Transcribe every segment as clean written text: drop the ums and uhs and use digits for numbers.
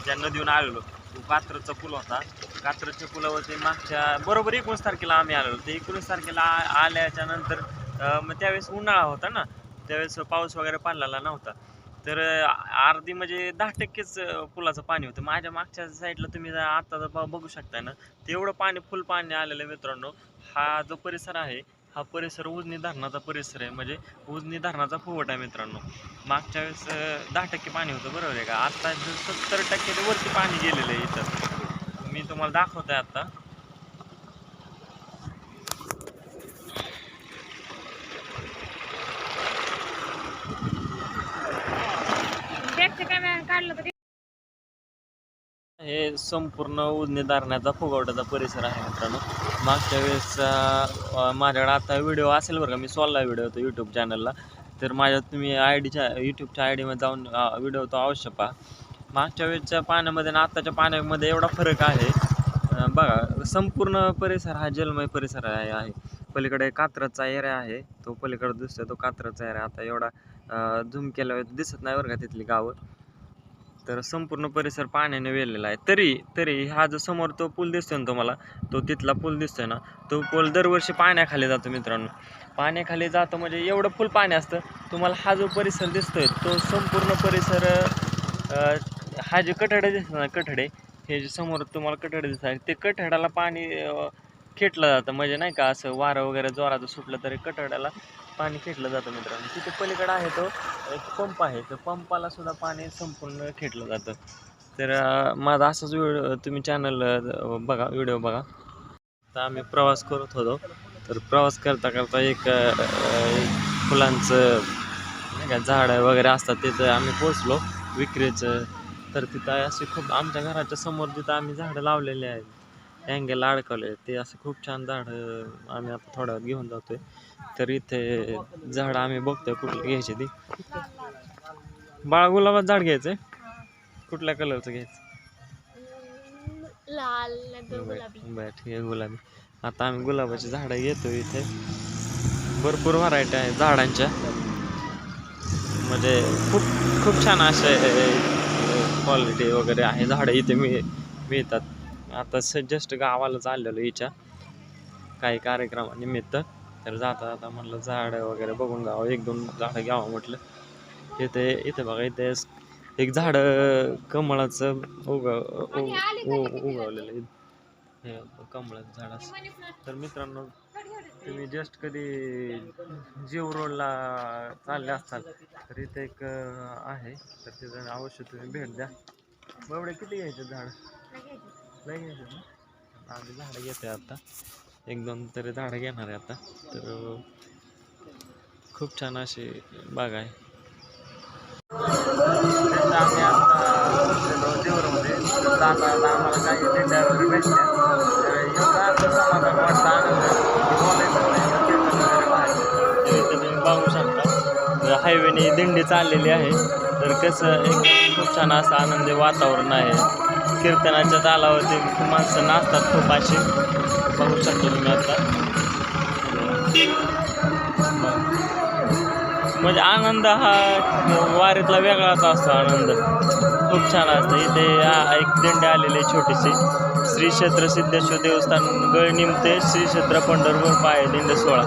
ज्या नदीहून आलेलो तो कात्रजचा पूल होता. कात्रजच्या पुलावरती मागच्या बरोबर 19 तारखेला आम्ही आलेलो. ते 19 तारखेला आल्याच्या नंतर मग त्यावेळेस उन्हाळा होता ना, त्यावेळेस पाऊस वगैरे पडलेला नव्हता. तर अर्धी म्हणजे 10%च पुलाचं पाणी होतं. माझ्या मागच्या साईडला तुम्ही आता बघू शकताय ना, ते एवढं पाणी फुल पाणी आलेलं आहे मित्रांनो. हा जो परिसर आहे हा परिसर उजनी धरणाचा परिसर आहे. म्हणजे उजनी धरणाचा फुवट आहे मित्रांनो. मागच्या वेळेस 10% पाणी होतं बरोबर आहे का. आता 70% वरती पाणी गेलेलं आहे इथं. मी तुम्हाला दाखवतोय आता. हे संपूर्ण उजनी धरणाचा फुगवट्याचा परिसर आहे मित्रांनो. मागच्या वेळेस माझ्याकडे आता व्हिडिओ असेल बरं का, मी सोडला व्हिडिओ होतो यूट्यूब चॅनलला. तर माझ्या तुम्ही यूट्यूबच्या आय डीमध्ये जाऊन व्हिडिओ तो अवश्य पहा. मागच्या वेळेसच्या पाण्यामध्ये आणि आत्ताच्या पाण्यामध्ये एवढा फरक आहे. बघा संपूर्ण परिसर हा जलमय परिसर आहे. पलीकडे कात्रजचा एरिया आहे, तो पलीकडे दिसतोय तो कात्रजचा एरिया. आता एवढा झूम केल्यावर दिसत नाही बरं का तिथली गावं. तर संपूर्ण परिसर पाण्याने वेढलेला आहे. तरी हा जो समोर तो पूल दिसतोय ना तुम्हाला, तो तिथला पूल दिसतोय ना, तो पूल दरवर्षी पाण्याखाली जातो मित्रांनो. पाण्याखाली जातो म्हणजे एवढं फुल पाणी असतं. तुम्हाला हा जो परिसर दिसतोय तो संपूर्ण परिसर हा जे कठडे दिसतात ना, कठडे हे जे समोर तुम्हाला कठडे दिसत आहे, ते कठड्याला पाणी खेटलं जातं. म्हणजे नाही का, असं वारं वगैरे जोराचं सुटलं तरी कठड्याला पाणी खेटलं जातं मित्रांनो. तिथे पलीकडे आहे तो एक पंप आहे, तर पंपाला सुद्धा पाणी संपूर्ण खेटलं जातं. तर माझा असाच व्हिडिओ तुम्ही चॅनल बघा, व्हिडिओ बघा. तर आम्ही प्रवास करत होतो. तर प्रवास करता करता एक फुलांचं नाही का झाडं वगैरे असतात तिथं आम्ही पोचलो विक्रीचं. तर तिथं असे खूप आमच्या घराच्या समोर जिथं आम्ही झाडं लावलेले आहेत, अँगेला अडकवले, ते असं खूप छान झाडं आम्ही आता थोड्या वेळात घेऊन जातोय. तर इथे झाडं आम्ही बघतोय कुठली घ्यायची ती. बाळा गुलाबाचं झाड घ्यायचंय, कुठल्या कलरचं घ्यायचं? लाल गुलाबी. बरं ठीक आहे, गुलाबी. आता आम्ही गुलाबाची झाडं घेतो. इथे भरपूर व्हरायटी आहे झाडांच्या. म्हणजे खूप खूप छान असे क्वालिटी वगैरे आहे झाडं इथे मिळतात. आता जस्ट गावाला चाललेलो हिच्या काही कार्यक्रमानिमित्त. तर जाता जाता म्हटलं झाडं वगैरे बघून जावं, 1-2 झाडं घ्यावं म्हटलं. इथे बघा, इथे एक झाड कमळाचं उगवलेलं आहे. हे कमळाचं झाड असं. तर मित्रांनो, तुम्ही जस्ट कधी जीव रोडला चालले असताल तर इथे एक आहे, तर तिथं अवश्य तुम्ही भेट द्या. एवढे किती घ्यायचे झाड? लय घ्यायचे ना. आम्ही झाडं घेतोय आता, 1-2 तरी झाडं घेणार आहे आता. तर खूप छान अशी बाग आहे. आम्ही आता देवरमध्ये जाता जाता आम्हाला काही दिंड्या वगैरे भेटल्या. तर एवढा असं समाधान वाटतं, आनंद बोलायचं नाही, कीर्तन वगैरे बाहेर. तर इथे तुम्ही बघू शकता हायवेने दिंडी चाललेली आहे. तर कसं एकदम खूप छान असं आनंदी वातावरण आहे. कीर्तनाच्या तालावरती माणसं नाचतात खूप अशी, बघू शकता तुम्ही आता. म्हणजे आनंद हा वारीतला वेगळाच असतो आनंद, खूप छान असतं. इथे एक दिंडी आलेली आहे छोटीशी, श्री क्षेत्र सिद्धेश्वर देवस्थान गळनिम ते श्री क्षेत्र पंढरपूर पाय दिंडी सोहळा.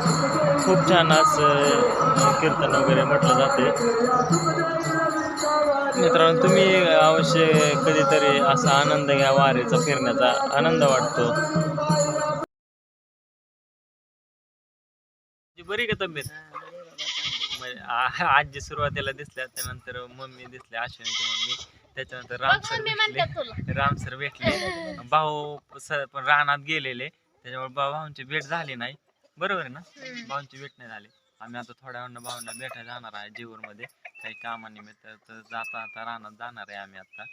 खूप छान असं कीर्तन वगैरे म्हटलं जाते. मित्रांनो, तुम्ही अवश्य कधीतरी असा आनंद घ्या, वारीचा फिरण्याचा आनंद वाटतो. बरी का तब्येत? आजी सुरुवातीला दिसल्या, त्यानंतर मम्मी दिसली, अश्विनीची मम्मी, त्याच्यानंतर राम सर भेटले. भाऊ पण रानात गेलेले, त्याच्यामुळे भाऊंची भेट झाली नाही. बरोबर आहे ना, भाऊंची भेट नाही झाली. आम्ही आता थोड्या वेळानं भाऊंना भेटायला जाणार आहे जेऊरमध्ये काही कामानिमित्त. तर जाता आता रानात जाणार आहे आम्ही आता.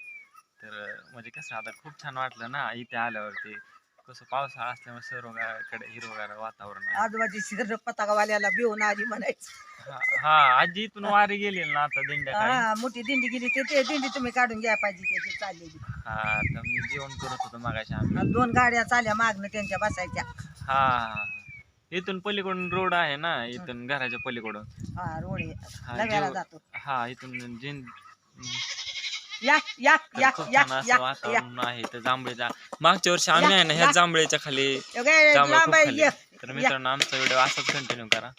तर म्हणजे कसं आता खूप छान वाटलं ना इथे आल्यावरती. कसं पावसाळा असल्यामुळे सर्वकडे हिरवगार वातावरण आहे. आजूबाजूची पताकावाल्याला भिवून आली म्हणायचं. हा आजी इथून वारी गेली ना आता दिंड्या काही. हा, मोठी दिंडी गेली ते दिंडी तुम्ही काढून घ्या पाहिजे त्याची चाललेली. हा, तर मी जेवण करत होतो मगाशी आम्ही. 2 गाड्या चालल्या मागणं त्यांच्या बसायच्या. हा, इथून पलीकडून रोड आहे ना, इथून घराच्या पलीकडून. हा, रोड हा, नव्याला जातो. हा, इथून या या तर या खूप या छान असं या या वातावरण आहे तर जांभळीच्या मागच्या वर्षी आम्ही आहे ना ह्या या. जांभळीच्या खाली एवढे जांभळं लांब खूप आहे, खाल्ली ये. तर मित्रांनो आमचा व्हिडिओ असाच कंटिन्यू करा